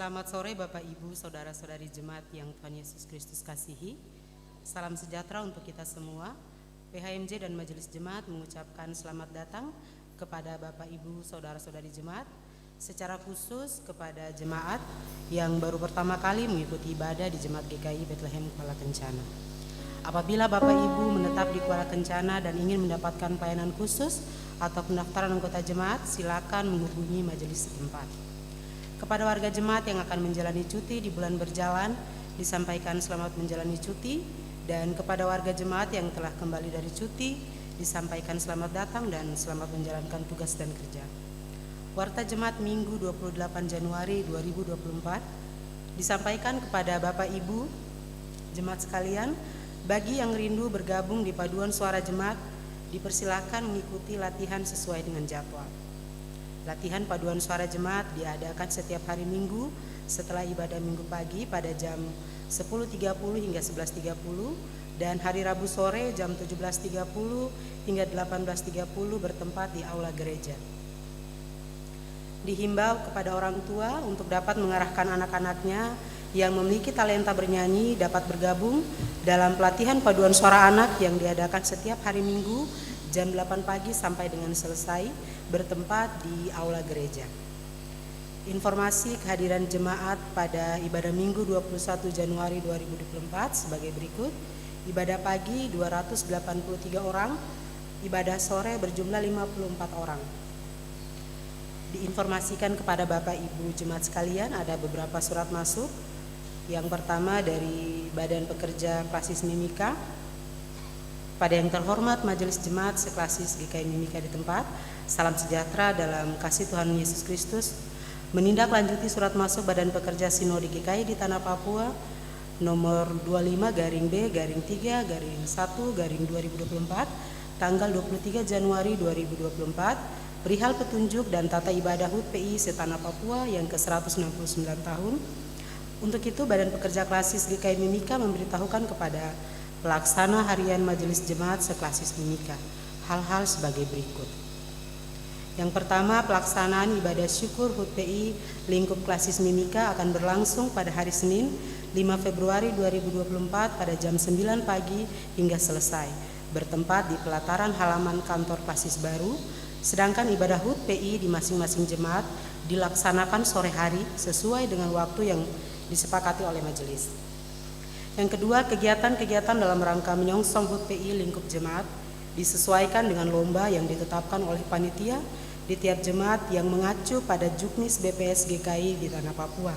Selamat sore Bapak Ibu, Saudara-saudari Jemaat yang Tuhan Yesus Kristus kasihi. Salam sejahtera untuk kita semua. PHMJ dan Majelis Jemaat mengucapkan selamat datang kepada Bapak Ibu, Saudara-saudari Jemaat, secara khusus kepada jemaat yang baru pertama kali mengikuti ibadah di Jemaat GKI Bethlehem Kuala Kencana. Apabila Bapak Ibu menetap di Kuala Kencana dan ingin mendapatkan pelayanan khusus atau pendaftaran anggota jemaat, silakan menghubungi majelis setempat. Kepada warga jemaat yang akan menjalani cuti di bulan berjalan, disampaikan selamat menjalani cuti, dan kepada warga jemaat yang telah kembali dari cuti, disampaikan selamat datang dan selamat menjalankan tugas dan kerja. Warta Jemaat Minggu 28 Januari 2024 disampaikan kepada Bapak Ibu jemaat sekalian, bagi yang rindu bergabung di paduan suara jemaat, dipersilakan mengikuti latihan sesuai dengan jadwal. Latihan paduan suara jemaat diadakan setiap hari Minggu setelah ibadah Minggu pagi pada jam 10.30 hingga 11.30 dan hari Rabu sore jam 17.30 hingga 18.30 bertempat di aula gereja. Dihimbau kepada orang tua untuk dapat mengarahkan anak-anaknya yang memiliki talenta bernyanyi dapat bergabung dalam pelatihan paduan suara anak yang diadakan setiap hari Minggu jam 8 pagi sampai dengan selesai, bertempat di aula gereja. Informasi kehadiran jemaat pada ibadah Minggu 21 Januari 2024 sebagai berikut. Ibadah pagi 283 orang, ibadah sore berjumlah 54 orang. Diinformasikan kepada Bapak Ibu jemaat sekalian ada beberapa surat masuk. Yang pertama dari Badan Pekerja Klasis Mimika. Pada yang terhormat Majelis Jemaat Seklasis GKI Mimika di tempat, salam sejahtera dalam kasih Tuhan Yesus Kristus. Menindaklanjuti surat masuk Badan Pekerja Sinode GKI di Tanah Papua nomor 25-B-3-1-2024 tanggal 23 Januari 2024 perihal petunjuk dan tata ibadah HUT PI Setanah Papua yang ke-169 tahun. Untuk itu Badan Pekerja Klasis GKI Mimika memberitahukan kepada pelaksana harian Majelis Jemaat Seklasis Mimika hal-hal sebagai berikut. Yang pertama, pelaksanaan ibadah syukur HUT PI lingkup Klasis Mimika akan berlangsung pada hari Senin 5 Februari 2024 pada jam 9 pagi hingga selesai, bertempat di pelataran halaman kantor Klasis baru, sedangkan ibadah HUT PI di masing-masing jemaat dilaksanakan sore hari sesuai dengan waktu yang disepakati oleh majelis. Yang kedua, kegiatan-kegiatan dalam rangka menyongsong HUT PI lingkup jemaat disesuaikan dengan lomba yang ditetapkan oleh panitia di tiap jemaat yang mengacu pada Juknis BPS GKI di Tanah Papua.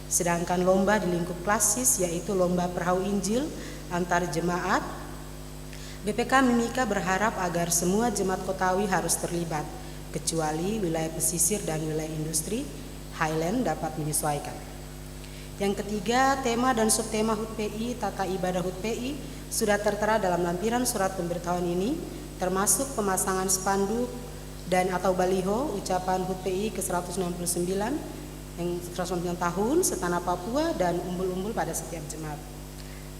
Sedangkan lomba di lingkup klasis yaitu lomba perahu Injil antar jemaat. BPK Mimika berharap agar semua jemaat kotawi harus terlibat, kecuali wilayah pesisir dan wilayah industri Highland dapat menyesuaikan. Yang ketiga, tema dan subtema HUT PI, tata ibadah HUT PI sudah tertera dalam lampiran surat pemberitahuan ini, termasuk pemasangan spanduk dan atau baliho ucapan HUT PI ke-169 yang 169 tahun Setanah Papua dan umbul-umbul pada setiap jemaat.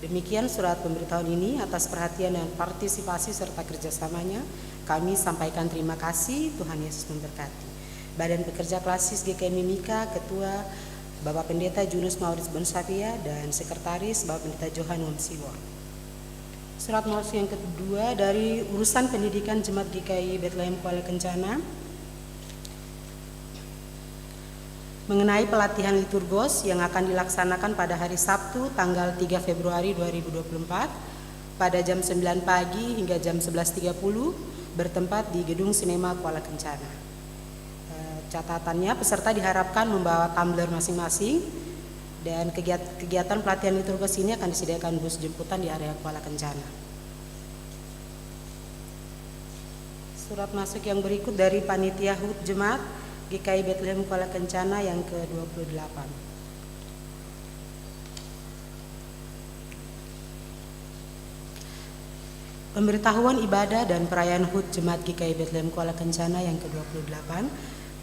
Demikian surat pemberitahuan ini. Atas perhatian dan partisipasi serta kerjasamanya kami sampaikan terima kasih. Tuhan Yesus memberkati. Badan Pekerja Klasis GKI Mimika, Ketua Bapak Pendeta Junus Maurits Bonsavia dan Sekretaris Bapak Pendeta Johan Wonsiwo. Surat masuk yang kedua dari Urusan Pendidikan Jemaat GKI Bethlehem Kuala Kencana mengenai pelatihan liturgos yang akan dilaksanakan pada hari Sabtu tanggal 3 Februari 2024 pada jam 9 pagi hingga jam 11.30 bertempat di Gedung Sinema Kuala Kencana. Catatannya, peserta diharapkan membawa tumbler masing-masing dan kegiatan pelatihan liturgos ini akan disediakan bus jemputan di area Kuala Kencana. Surat masuk yang berikut dari Panitia HUT Jemaat GKI Bethlehem Kuala Kencana yang ke-28. Pemberitahuan ibadah dan perayaan HUT Jemaat GKI Bethlehem Kuala Kencana yang ke-28.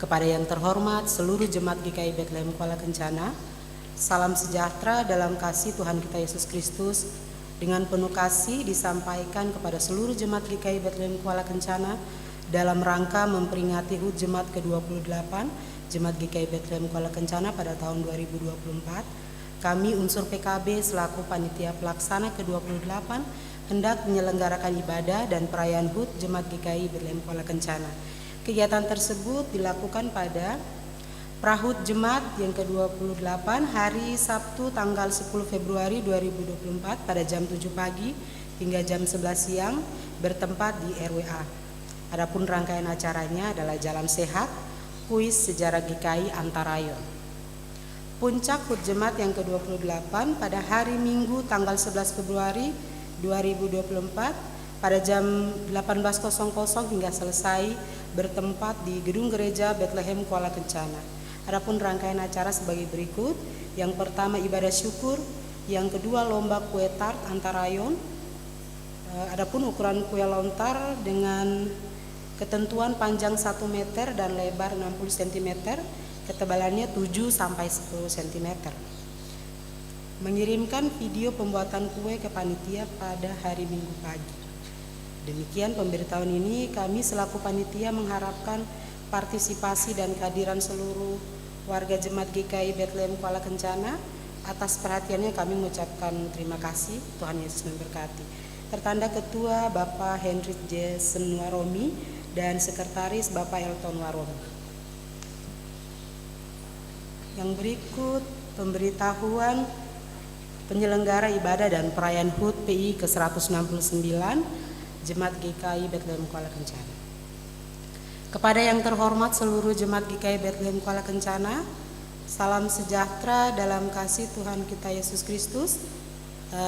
Kepada yang terhormat seluruh jemaat GKI Bethlehem Kuala Kencana, salam sejahtera dalam kasih Tuhan kita Yesus Kristus. Dengan penuh kasih disampaikan kepada seluruh jemaat GKI Bethlehem Kuala Kencana dalam rangka memperingati HUT Jemaat ke-28 Jemaat GKI Bethlehem Kuala Kencana pada tahun 2024, kami unsur PKB selaku panitia pelaksana ke-28 hendak menyelenggarakan ibadah dan perayaan HUT Jemaat GKI Bethlehem Kuala Kencana. Kegiatan tersebut dilakukan pada Prahut Jemaat yang ke-28 hari Sabtu tanggal 10 Februari 2024 pada jam 7 pagi hingga jam 11 siang bertempat di RWA. Adapun rangkaian acaranya adalah jalan sehat, kuis sejarah GKI Antarayon. Puncak HUT Jemaat yang ke-28 pada hari Minggu tanggal 11 Februari 2024 pada jam 18.00 hingga selesai bertempat di Gedung Gereja Bethlehem Kuala Kencana. Adapun rangkaian acara sebagai berikut. Yang pertama ibadah syukur, yang kedua lomba kue tart antarayon. Adapun ukuran kue lontar dengan ketentuan panjang 1 meter dan lebar 60 cm, ketebalannya 7 sampai 10 cm. Mengirimkan video pembuatan kue ke panitia pada hari Minggu pagi. Demikian pemberitahuan ini, kami selaku panitia mengharapkan partisipasi dan kehadiran seluruh warga Jemaat GKI Bethlehem Kuala Kencana. Atas perhatiannya kami mengucapkan terima kasih. Tuhan Yesus memberkati. Tertanda Ketua Bapak Hendrik Jason Waromi dan Sekretaris Bapak Elton Waromi. Yang berikut pemberitahuan penyelenggara ibadah dan perayaan HUT PI ke-169 Jemaat GKI Bethlehem Kuala Kencana. Kepada yang terhormat seluruh Jemaat GKI Bethlehem Kuala Kencana, salam sejahtera dalam kasih Tuhan kita Yesus Kristus.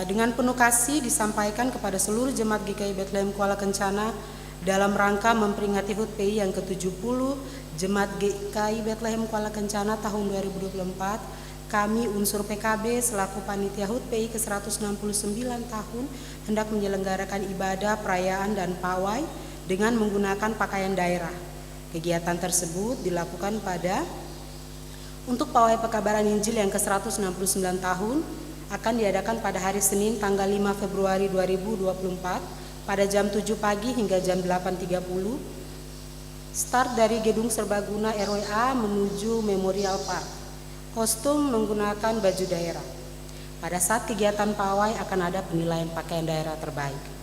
Dengan penuh kasih disampaikan kepada seluruh Jemaat GKI Bethlehem Kuala Kencana dalam rangka memperingati HUT PI yang ke-70 Jemaat GKI Bethlehem Kuala Kencana tahun 2024, kami unsur PKB selaku panitia HUT PI ke-169 tahun hendak menyelenggarakan ibadah, perayaan dan pawai dengan menggunakan pakaian daerah. Kegiatan tersebut dilakukan pada untuk pawai pekabaran Injil yang ke-169 tahun akan diadakan pada hari Senin tanggal 5 Februari 2024 pada jam 7 pagi hingga jam 8.30. Start dari Gedung Serbaguna RWA menuju Memorial Park. Kostum menggunakan baju daerah. Pada saat kegiatan pawai akan ada penilaian pakaian daerah terbaik.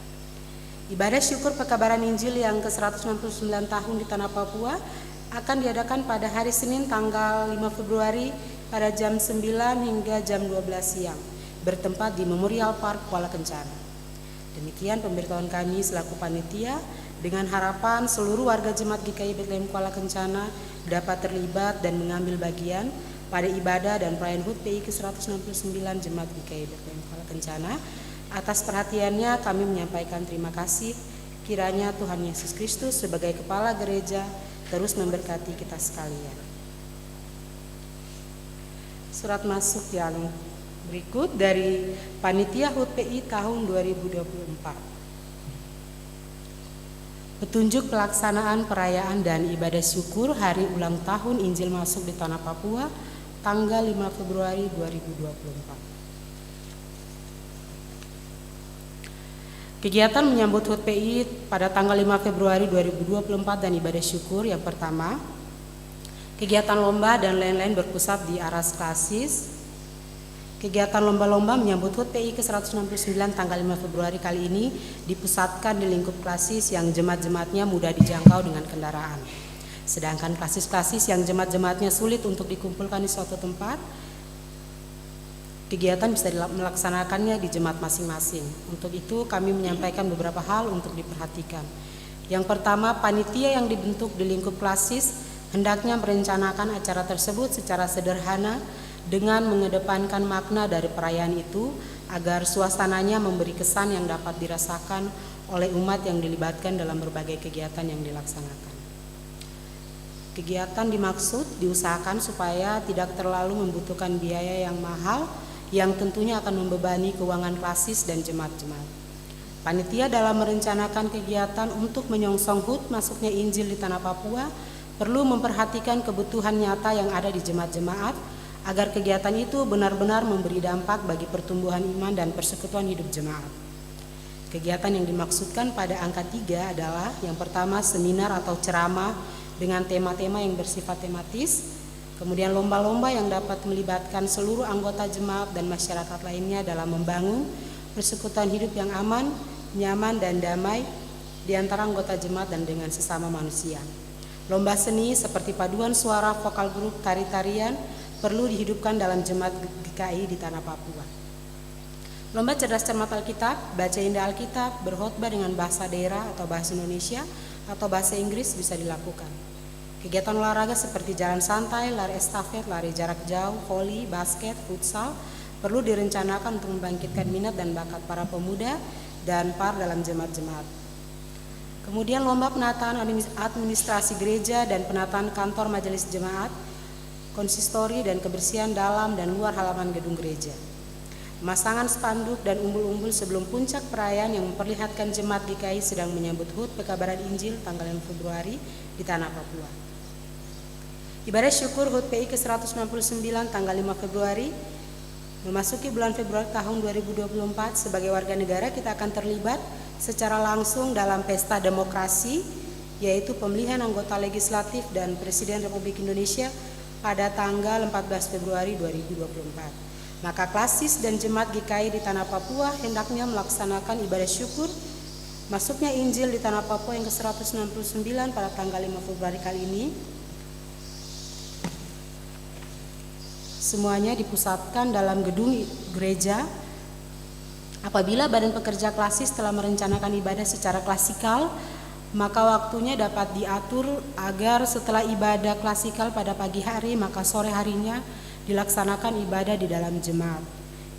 Ibadah syukur pekabaran Injil yang ke-169 tahun di Tanah Papua akan diadakan pada hari Senin tanggal 5 Februari pada jam 9 hingga jam 12 siang bertempat di Memorial Park Kuala Kencana. Demikian pemberitahuan kami selaku panitia, dengan harapan seluruh warga Jemaat GKI Bethlehem Kuala Kencana dapat terlibat dan mengambil bagian pada ibadah dan perayaan HUT PI ke-169 Jemaat GKI Bethlehem Kuala Kencana. Atas perhatiannya kami menyampaikan terima kasih. Kiranya Tuhan Yesus Kristus sebagai Kepala Gereja terus memberkati kita sekalian. Surat masuk yang berikut dari Panitia HUT PI tahun 2024. Petunjuk pelaksanaan perayaan dan ibadah syukur hari ulang tahun Injil masuk di Tanah Papua tanggal 5 Februari 2024. Kegiatan menyambut HUT PI pada tanggal 5 Februari 2024 dan ibadah syukur yang pertama, kegiatan lomba dan lain-lain berpusat di Aras Klasis. Kegiatan lomba-lomba menyambut HUT PI ke-169 tanggal 5 Februari kali ini dipusatkan di lingkup klasis yang jemaat-jemaatnya mudah dijangkau dengan kendaraan. Sedangkan klasis-klasis yang jemaat-jemaatnya sulit untuk dikumpulkan di suatu tempat, kegiatan bisa melaksanakannya di jemaat masing-masing. Untuk itu kami menyampaikan beberapa hal untuk diperhatikan. Yang pertama, panitia yang dibentuk di lingkup klasis hendaknya merencanakan acara tersebut secara sederhana dengan mengedepankan makna dari perayaan itu agar suasananya memberi kesan yang dapat dirasakan oleh umat yang dilibatkan dalam berbagai kegiatan yang dilaksanakan. Kegiatan dimaksud diusahakan supaya tidak terlalu membutuhkan biaya yang mahal yang tentunya akan membebani keuangan klasis dan jemaat-jemaat. Panitia dalam merencanakan kegiatan untuk menyongsong HUT masuknya Injil di Tanah Papua perlu memperhatikan kebutuhan nyata yang ada di jemaat-jemaat agar kegiatan itu benar-benar memberi dampak bagi pertumbuhan iman dan persekutuan hidup jemaat. Kegiatan yang dimaksudkan pada angka 3 adalah yang pertama seminar atau ceramah dengan tema-tema yang bersifat tematis. Kemudian lomba-lomba yang dapat melibatkan seluruh anggota jemaat dan masyarakat lainnya dalam membangun persekutuan hidup yang aman, nyaman, dan damai di antara anggota jemaat dan dengan sesama manusia. Lomba seni seperti paduan suara, vokal grup, tari-tarian perlu dihidupkan dalam jemaat GKI di tanah Papua. Lomba cerdas cermat Alkitab, baca indah Alkitab, berkhotbah dengan bahasa daerah atau bahasa Indonesia atau bahasa Inggris bisa dilakukan. Kegiatan olahraga seperti jalan santai, lari estafet, lari jarak jauh, voli, basket, futsal perlu direncanakan untuk membangkitkan minat dan bakat para pemuda dan par dalam jemaat-jemaat. Kemudian lomba penataan administrasi gereja dan penataan kantor majelis jemaat, konsistori dan kebersihan dalam dan luar halaman gedung gereja. Pemasangan spanduk dan umbul-umbul sebelum puncak perayaan yang memperlihatkan jemaat GKI sedang menyambut HUT pekabaran Injil tanggal 5 Februari di tanah Papua. Ibadah syukur HUT PI ke-169 tanggal 5 Februari, memasuki bulan Februari tahun 2024, sebagai warga negara kita akan terlibat secara langsung dalam pesta demokrasi, yaitu pemilihan anggota legislatif dan Presiden Republik Indonesia pada tanggal 14 Februari 2024. Maka klasis dan jemaat GKI di tanah Papua hendaknya melaksanakan ibadah syukur masuknya Injil di tanah Papua yang ke-169 pada tanggal 5 Februari kali ini. Semuanya dipusatkan dalam gedung gereja. Apabila badan pekerja klasis telah merencanakan ibadah secara klasikal, maka waktunya dapat diatur agar setelah ibadah klasikal pada pagi hari, maka sore harinya dilaksanakan ibadah di dalam jemaat.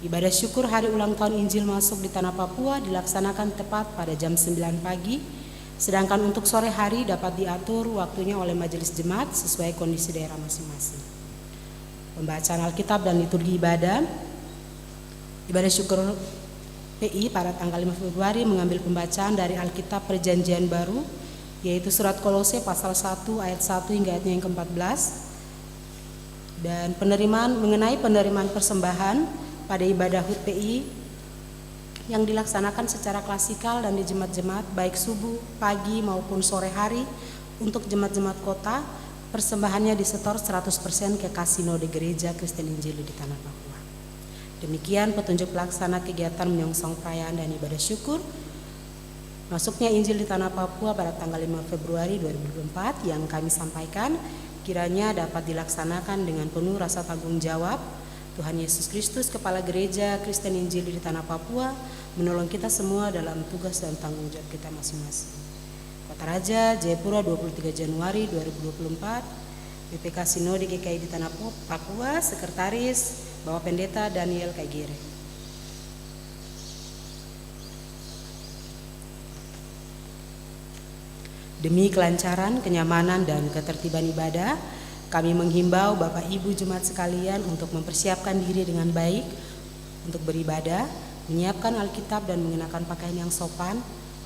Ibadah syukur hari ulang tahun Injil masuk di tanah Papua dilaksanakan tepat pada jam 9 pagi, sedangkan untuk sore hari dapat diatur waktunya oleh majelis jemaat sesuai kondisi daerah masing-masing. Pembacaan Alkitab dan liturgi ibadah. Ibadah syukur PI pada tanggal 5 Februari mengambil pembacaan dari Alkitab Perjanjian Baru, yaitu surat Kolose pasal 1 ayat 1 hingga ayatnya yang ke-14. Dan mengenai penerimaan persembahan pada ibadah HUT PI yang dilaksanakan secara klasikal dan di jemaat-jemaat baik subuh, pagi maupun sore hari. Untuk jemaat-jemaat kota, persembahannya disetor 100% ke Kasino di Gereja Kristen Injili di tanah Papua. Demikian petunjuk pelaksana kegiatan menyongsong perayaan dan ibadah syukur masuknya Injil di tanah Papua pada tanggal 5 Februari 2024 yang kami sampaikan, kiranya dapat dilaksanakan dengan penuh rasa tanggung jawab. Tuhan Yesus Kristus, Kepala Gereja Kristen Injili di tanah Papua, menolong kita semua dalam tugas dan tanggung jawab kita masing-masing. Kota Raja, Jayapura, 23 Januari 2024, BPK Sinode GKI di tanah Papua, Sekretaris Bapak Pendeta Daniel Kagire. Demi kelancaran, kenyamanan, dan ketertiban ibadah, kami menghimbau Bapak Ibu Jemaat sekalian untuk mempersiapkan diri dengan baik untuk beribadah, menyiapkan Alkitab dan mengenakan pakaian yang sopan.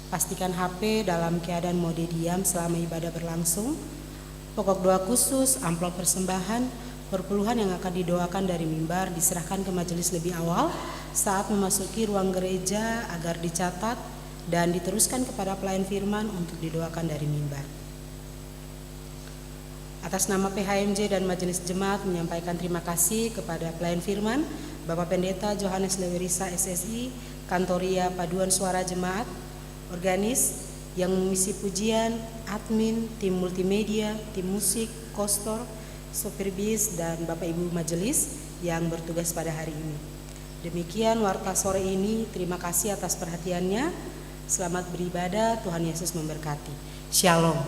Pastikan HP dalam keadaan mode diam selama ibadah berlangsung. Pokok doa khusus, amplop persembahan, perpuluhan yang akan didoakan dari mimbar diserahkan ke majelis lebih awal saat memasuki ruang gereja agar dicatat dan diteruskan kepada pelayan firman untuk didoakan dari mimbar. Atas nama PHMJ dan Majelis Jemaat menyampaikan terima kasih kepada pelayan firman Bapak Pendeta Johannes Lewerisa SSI, Kantoria Paduan Suara Jemaat, organis yang mengisi pujian, admin, tim multimedia, tim musik, kostor, sopir bis, dan Bapak Ibu Majelis yang bertugas pada hari ini. Demikian warta sore ini, terima kasih atas perhatiannya. Selamat beribadah, Tuhan Yesus memberkati. Shalom.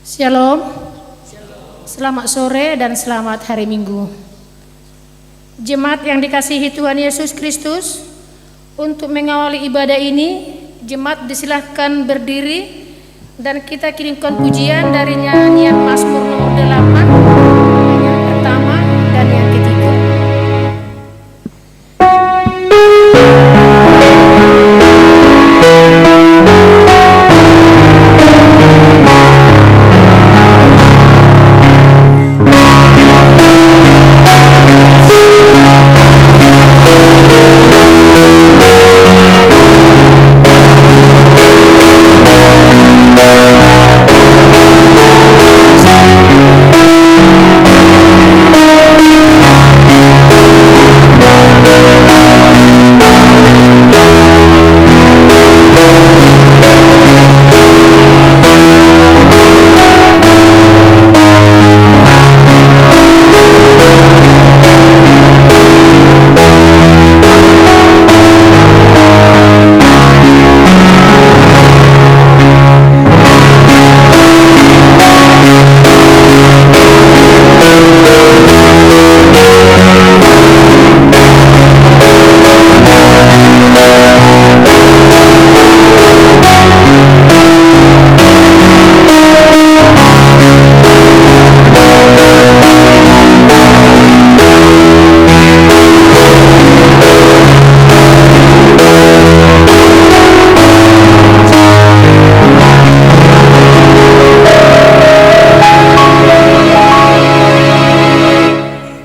Shalom. Selamat sore dan selamat hari Minggu. Jemaat yang dikasihi Tuhan Yesus Kristus, untuk mengawali ibadah ini, jemaat disilahkan berdiri dan kita kirimkan pujian dari nyanyian Mazmur nomor 8, yang pertama dan yang ketiga.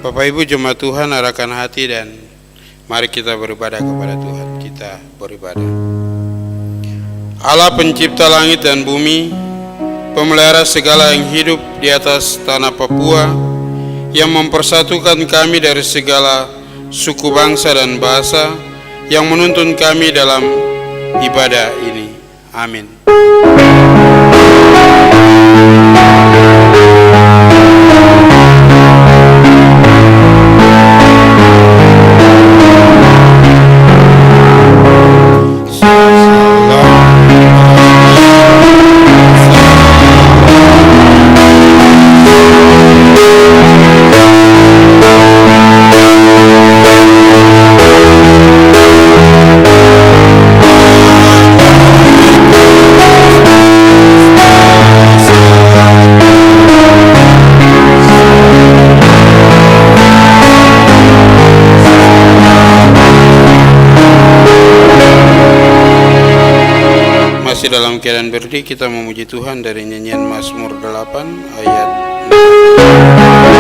Bapak Ibu jemaat Tuhan, arahkan hati dan mari kita beribadah kepada Tuhan. Kita beribadah. Allah pencipta langit dan bumi, pemelihara segala yang hidup di atas tanah Papua, yang mempersatukan kami dari segala suku bangsa dan bahasa, yang menuntun kami dalam ibadah ini. Amin. Masih dalam keadaan berdiri, kita memuji Tuhan dari nyanyian Mazmur 8 ayat 4.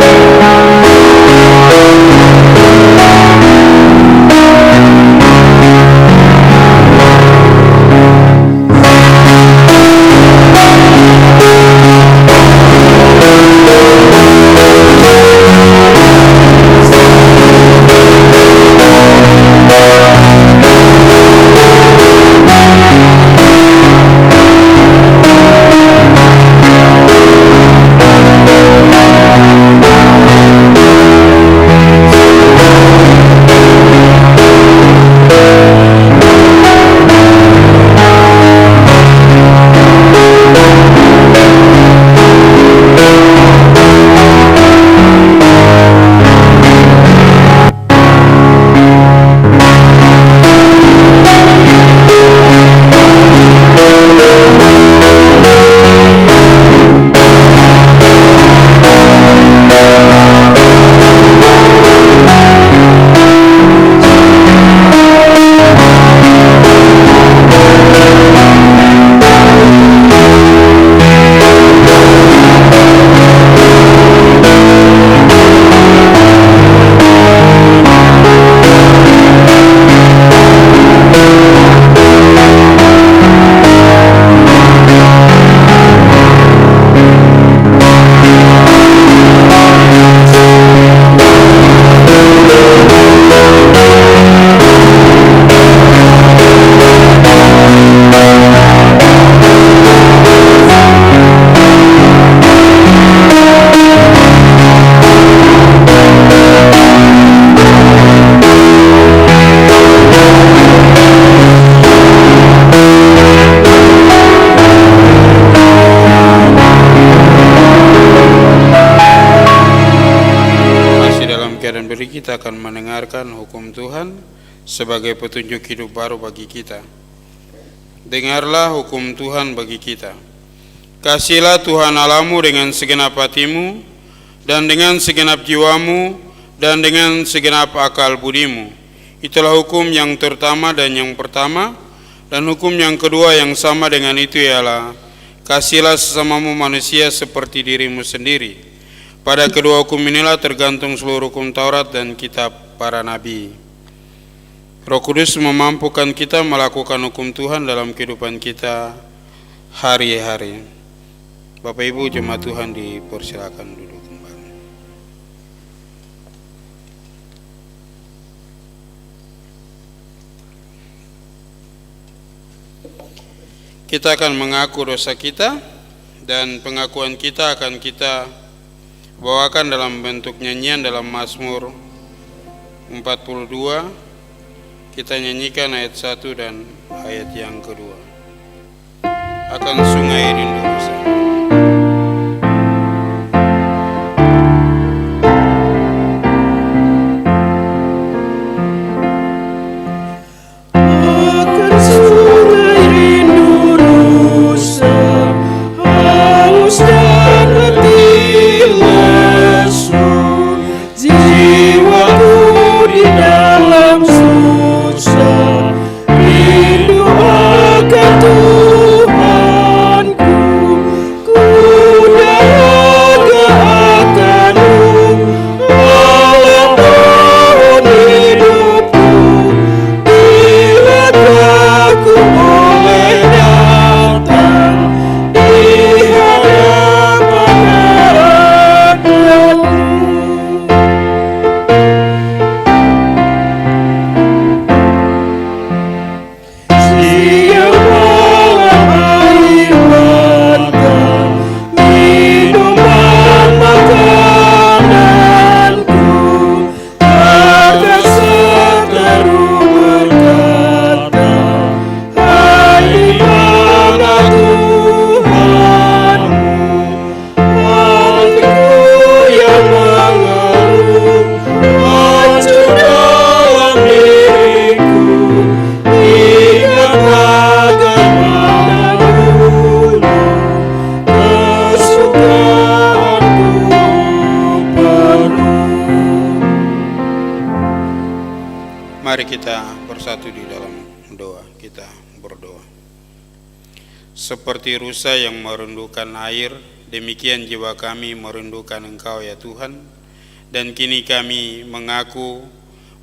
kita akan mendengarkan hukum Tuhan sebagai petunjuk hidup baru bagi kita. Dengarlah hukum Tuhan bagi kita. Kasihilah Tuhan Allahmu dengan segenap hatimu, dan dengan segenap jiwamu, dan dengan segenap akal budimu. Itulah hukum yang terutama dan yang pertama, dan hukum yang kedua yang sama dengan itu ialah, kasihilah sesamamu manusia seperti dirimu sendiri. Pada kedua hukum inilah tergantung seluruh hukum Taurat dan kitab para nabi. Roh Kudus memampukan kita melakukan hukum Tuhan dalam kehidupan kita hari-hari. Bapak Ibu jemaat Tuhan dipersilakan duduk kembali. Kita akan mengaku dosa kita, dan pengakuan kita akan kita bawakan dalam bentuk nyanyian dalam Mazmur 42. Kita nyanyikan ayat 1 dan ayat yang kedua. Akan sungai rindu bersama. Mari kita bersatu di dalam doa. Kita berdoa. Seperti rusa yang merindukan air, demikian jiwa kami merindukan Engkau ya Tuhan. Dan kini kami mengaku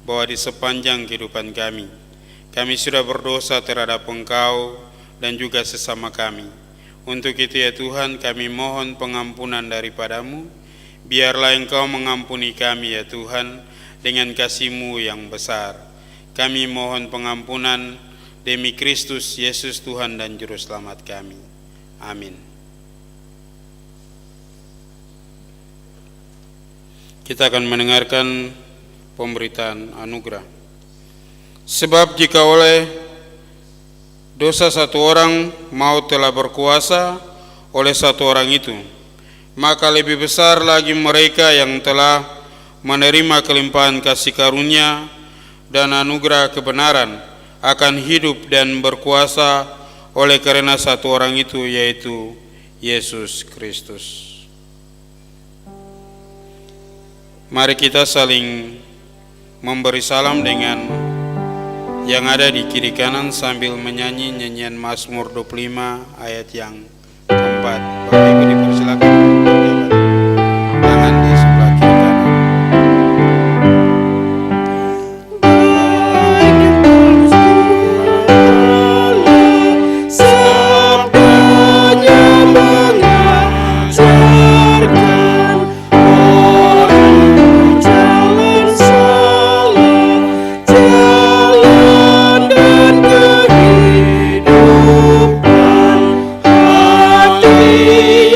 bahwa di sepanjang kehidupan kami sudah berdosa terhadap Engkau dan juga sesama kami. Untuk itu ya Tuhan, kami mohon pengampunan daripada-Mu. Biarlah Engkau mengampuni kami ya Tuhan dengan kasih-Mu yang besar. Kami mohon pengampunan demi Kristus Yesus Tuhan dan Juru Selamat kami. Amin. Kita akan mendengarkan pemberitaan anugerah. Sebab jika oleh dosa satu orang maut telah berkuasa oleh satu orang itu, maka lebih besar lagi mereka yang telah menerima kelimpahan kasih karunia dan anugerah kebenaran akan hidup dan berkuasa oleh karena satu orang itu, yaitu Yesus Kristus. Mari kita saling memberi salam dengan yang ada di kiri kanan sambil menyanyi nyanyian Mazmur 25 ayat yang keempat. Bapak Ibu dipersilakan menjabat tangan di sebelah kiri kanan.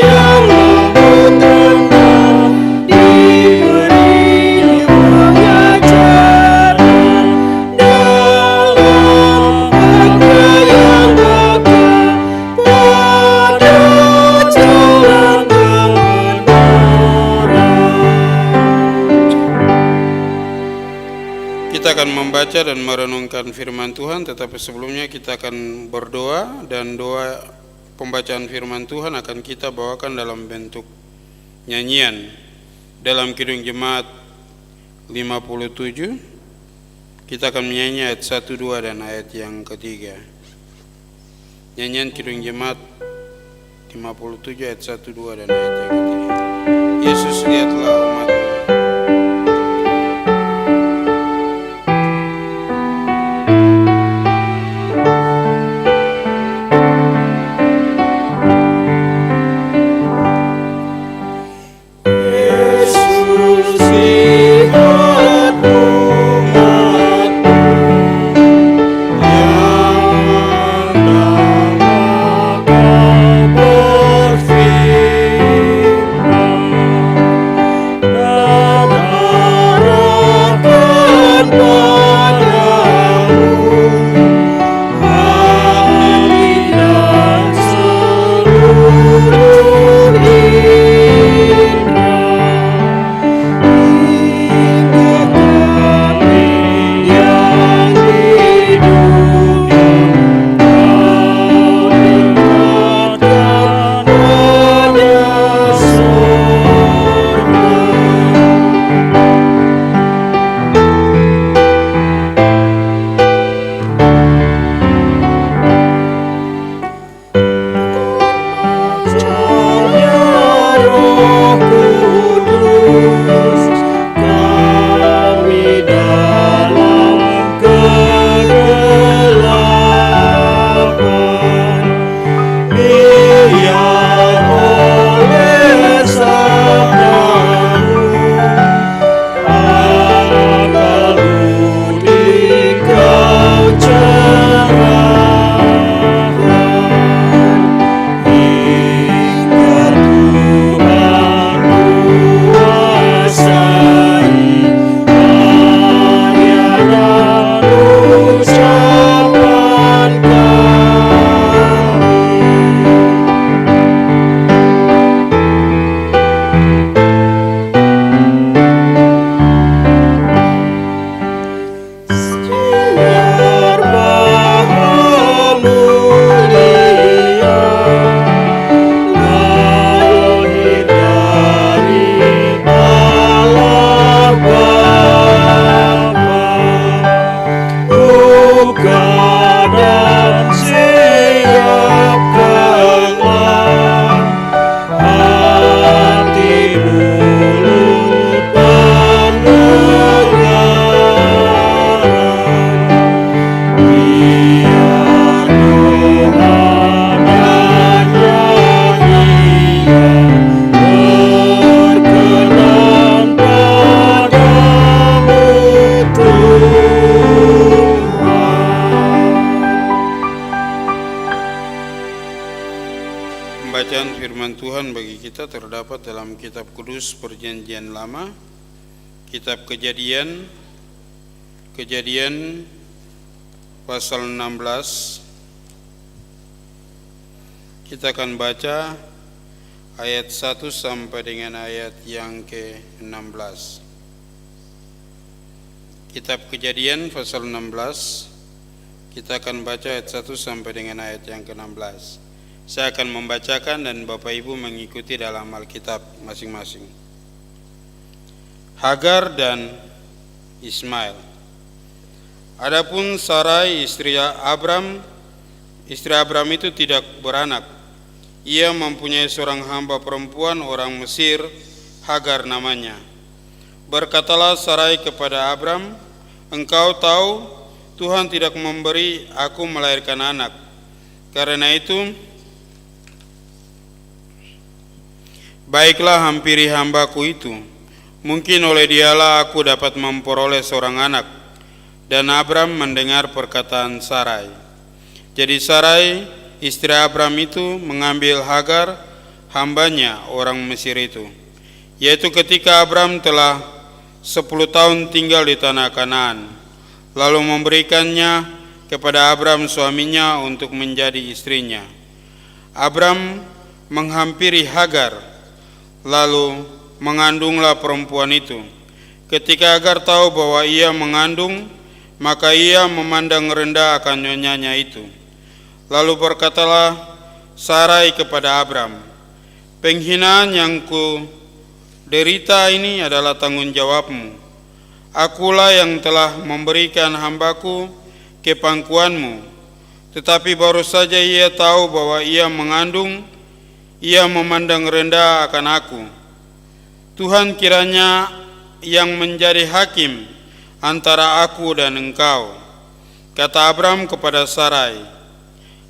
Yang lembut akan membaca dan merenungkan firman Tuhan, tetapi sebelumnya kita akan berdoa, dan doa pembacaan firman Tuhan akan kita bawakan dalam bentuk nyanyian dalam Kidung Jemaat 57. Kita akan menyanyi ayat 1, 2 dan ayat yang ketiga. Nyanyian Kidung Jemaat 57 ayat 1, 2 dan ayat yang ketiga. Yesus, lihatlah umat-Mu. Pembacaan firman Tuhan bagi kita terdapat dalam Kitab Kudus Perjanjian Lama, Kitab Kejadian pasal 16. Kita akan baca ayat 1 sampai dengan ayat yang ke-16. Kitab Kejadian pasal 16, kita akan baca ayat 1 sampai dengan ayat yang ke-16. Saya akan membacakan dan Bapak Ibu mengikuti dalam Alkitab masing-masing. Hagar dan Ismail. Adapun Sarai istri Abram itu tidak beranak. Ia mempunyai seorang hamba perempuan orang Mesir, Hagar namanya. Berkatalah Sarai kepada Abram, "Engkau tahu Tuhan tidak memberi aku melahirkan anak. Karena itu, baiklah hampiri hambaku itu. Mungkin oleh dialah aku dapat memperoleh seorang anak." Dan Abram mendengar perkataan Sarai. Jadi Sarai, istri Abram itu mengambil Hagar, hambanya orang Mesir itu. Yaitu ketika Abram telah 10 tahun tinggal di tanah Kanaan. Lalu memberikannya kepada Abram suaminya untuk menjadi istrinya. Abram menghampiri Hagar, lalu mengandunglah perempuan itu. Ketika Hagar tahu bahwa ia mengandung, maka ia memandang rendah akan nyonyanya itu. Lalu berkatalah Sarai kepada Abram, "Penghinaan yang ku derita ini adalah tanggung jawabmu. Akulah yang telah memberikan hambaku ke pangkuanmu." Tetapi baru saja ia tahu bahwa ia mengandung, ia memandang rendah akan aku. Tuhan kiranya yang menjadi hakim antara aku dan engkau. Kata Abram kepada Sarai,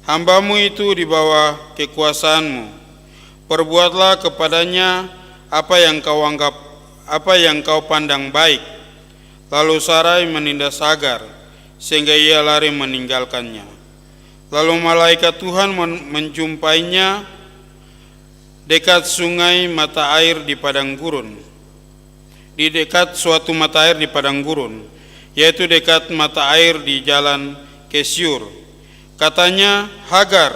"Hambamu itu di bawah kekuasaanmu. Perbuatlah kepadanya apa yang kau pandang baik." Lalu Sarai menindas Hagar sehingga ia lari meninggalkannya. Lalu malaikat Tuhan menjumpainya dekat sungai mata air di padang gurun. Di dekat suatu mata air di padang gurun, yaitu dekat mata air di jalan Kesyur. Katanya, "Hagar,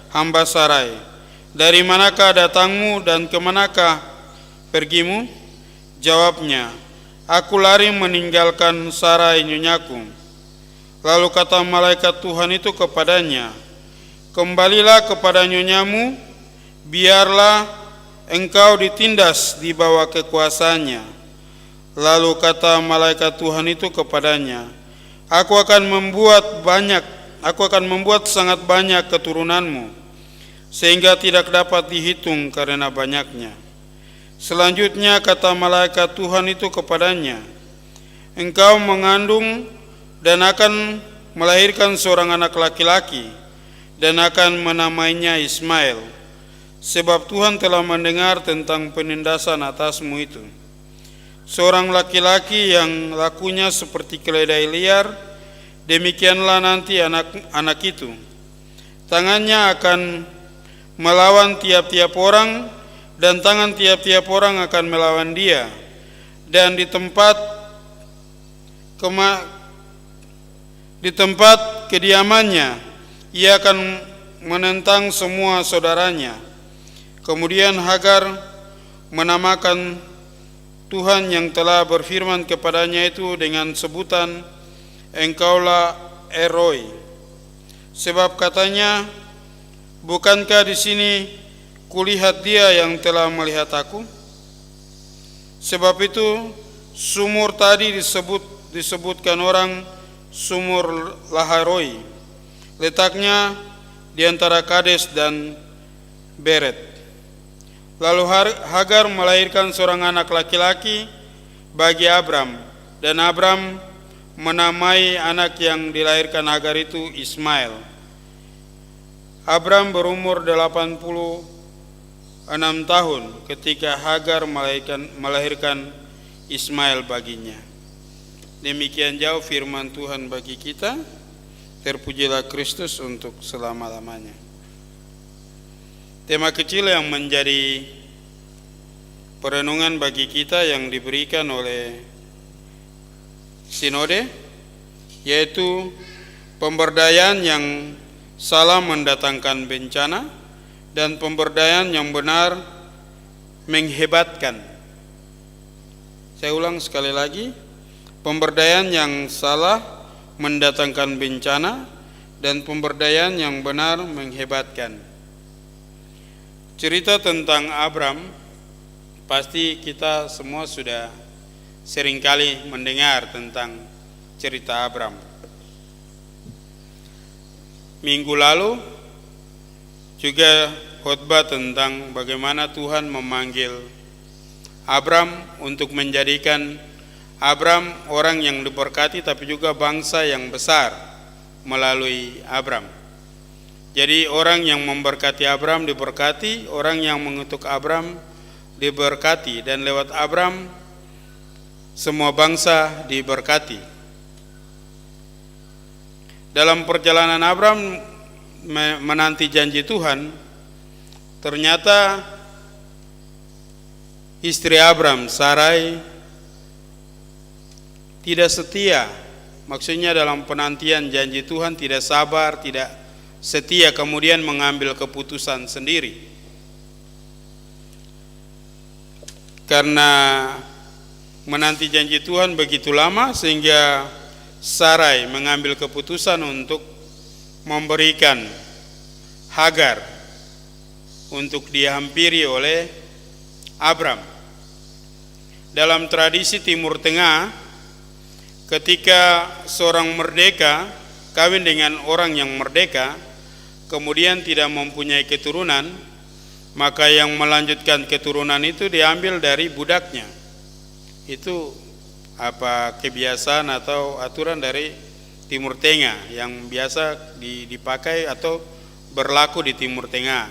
hamba Sarai, dari manakah datangmu dan kemanakah pergimu?" Jawabnya, "Aku lari meninggalkan Sarai nyonyaku." Lalu kata malaikat Tuhan itu kepadanya, "Kembalilah kepada nyonyamu, biarlah engkau ditindas di bawah kekuasaannya." Lalu kata malaikat Tuhan itu kepadanya, Aku akan membuat sangat banyak keturunanmu, sehingga tidak dapat dihitung karena banyaknya." Selanjutnya kata malaikat Tuhan itu kepadanya, "Engkau mengandung dan akan melahirkan seorang anak laki-laki, dan akan menamainya Ismail, sebab Tuhan telah mendengar tentang penindasan atasmu itu. Seorang laki-laki yang lakunya seperti keledai liar, demikianlah nanti anak itu. Tangannya akan melawan tiap-tiap orang, dan tangan tiap-tiap orang akan melawan dia, dan di tempat kediamannya ia akan menentang semua saudaranya." Kemudian Hagar menamakan Tuhan yang telah berfirman kepadanya itu dengan sebutan, "Engkaulah Eroi." Sebab katanya, "Bukankah di sini kulihat dia yang telah melihat aku?" Sebab itu sumur tadi disebutkan orang sumur Laharoi, letaknya di antara Kades dan Beret. Lalu Hagar melahirkan seorang anak laki-laki bagi Abram, dan Abram menamai anak yang dilahirkan Hagar itu Ismail. Abram berumur 86 tahun ketika Hagar melahirkan Ismail baginya. Demikian jauh firman Tuhan bagi kita. Terpujilah Kristus untuk selama-lamanya. Tema kecil yang menjadi perenungan bagi kita yang diberikan oleh Sinode, yaitu pemberdayaan yang salah mendatangkan bencana dan pemberdayaan yang benar menghebatkan. Saya ulang sekali lagi, pemberdayaan yang salah mendatangkan bencana dan pemberdayaan yang benar menghebatkan. Cerita tentang Abram, pasti kita semua sudah seringkali mendengar tentang cerita Abram. Minggu lalu juga khotbah tentang bagaimana Tuhan memanggil Abram untuk menjadikan Abram orang yang diberkati, tapi juga bangsa yang besar melalui Abram. Jadi orang yang memberkati Abram diberkati, orang yang mengutuk Abram diberkati, dan lewat Abram semua bangsa diberkati. Dalam perjalanan Abram menanti janji Tuhan, ternyata istri Abram, Sarai, tidak setia. Maksudnya dalam penantian janji Tuhan tidak sabar, tidak setia, kemudian mengambil keputusan sendiri. Karena menanti janji Tuhan begitu lama, sehingga Sarai mengambil keputusan untuk memberikan Hagar untuk dihampiri oleh Abram. Dalam tradisi Timur Tengah, ketika seorang merdeka kawin dengan orang yang merdeka, kemudian tidak mempunyai keturunan, maka yang melanjutkan keturunan itu diambil dari budaknya. Itu kebiasaan atau aturan dari Timur Tengah yang biasa dipakai atau berlaku di Timur Tengah.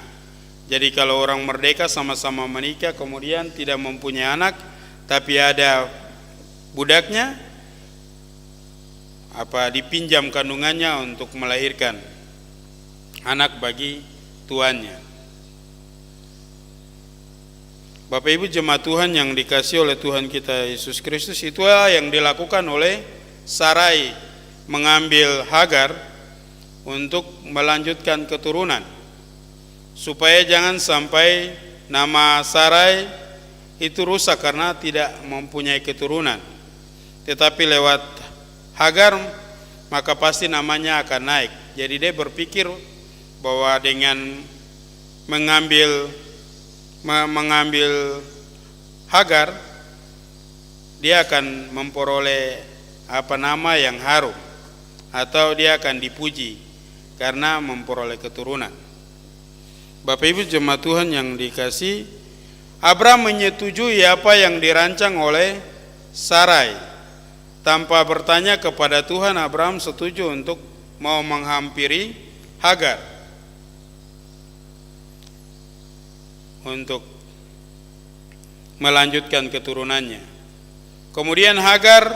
Jadi kalau orang merdeka sama-sama menikah kemudian tidak mempunyai anak tapi ada budaknya, dipinjam kandungannya untuk melahirkan anak bagi tuannya. Bapak Ibu jemaat Tuhan yang dikasihi oleh Tuhan kita Yesus Kristus, itulah yang dilakukan oleh Sarai, mengambil Hagar untuk melanjutkan keturunan, supaya jangan sampai nama Sarai itu rusak karena tidak mempunyai keturunan. Tetapi lewat Hagar maka pasti namanya akan naik. Jadi dia berpikir bahwa dengan mengambil Hagar, dia akan memperoleh nama yang harum, atau dia akan dipuji karena memperoleh keturunan. Bapak Ibu jemaat Tuhan yang dikasihi, Abram menyetujui apa yang dirancang oleh Sarai. Tanpa bertanya kepada Tuhan, Abram setuju untuk mau menghampiri Hagar untuk melanjutkan keturunannya. Kemudian Hagar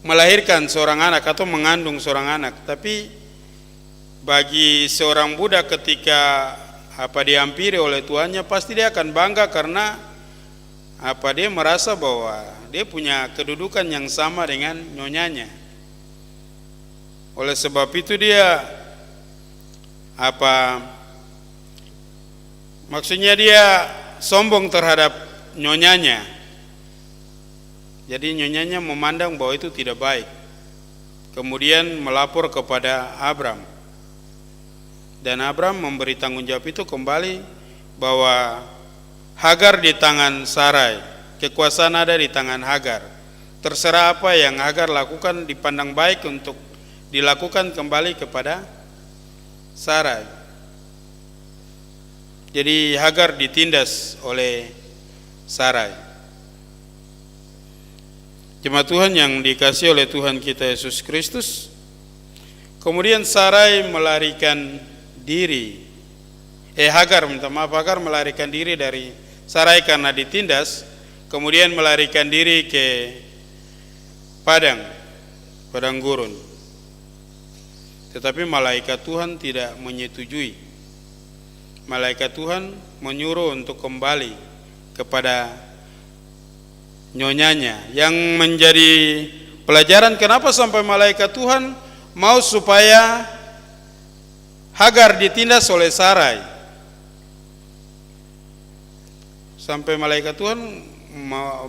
melahirkan seorang anak atau mengandung seorang anak. Tapi bagi seorang budak ketika dihampiri oleh tuannya, pasti dia akan bangga karena dia merasa bahwa dia punya kedudukan yang sama dengan nyonyanya. Oleh sebab itu dia maksudnya dia sombong terhadap nyonyanya. Jadi nyonyanya memandang bahwa itu tidak baik. Kemudian melapor kepada Abram. Dan Abram memberi tanggung jawab itu kembali bahwa Hagar di tangan Sarai, kekuasaan ada di tangan Hagar. Terserah apa yang Hagar lakukan dipandang baik untuk dilakukan kembali kepada Sarai. Jadi Hagar ditindas oleh Sarai. Jemaat Tuhan yang dikasihi oleh Tuhan kita Yesus Kristus, kemudian Sarai melarikan diri. Hagar melarikan diri dari Sarai karena ditindas, kemudian melarikan diri ke padang gurun. Tetapi malaikat Tuhan tidak menyetujui. Malaikat Tuhan menyuruh untuk kembali kepada nyonyanya. Yang menjadi pelajaran kenapa sampai malaikat Tuhan mau supaya Hagar ditindas oleh Sarai. Sampai malaikat Tuhan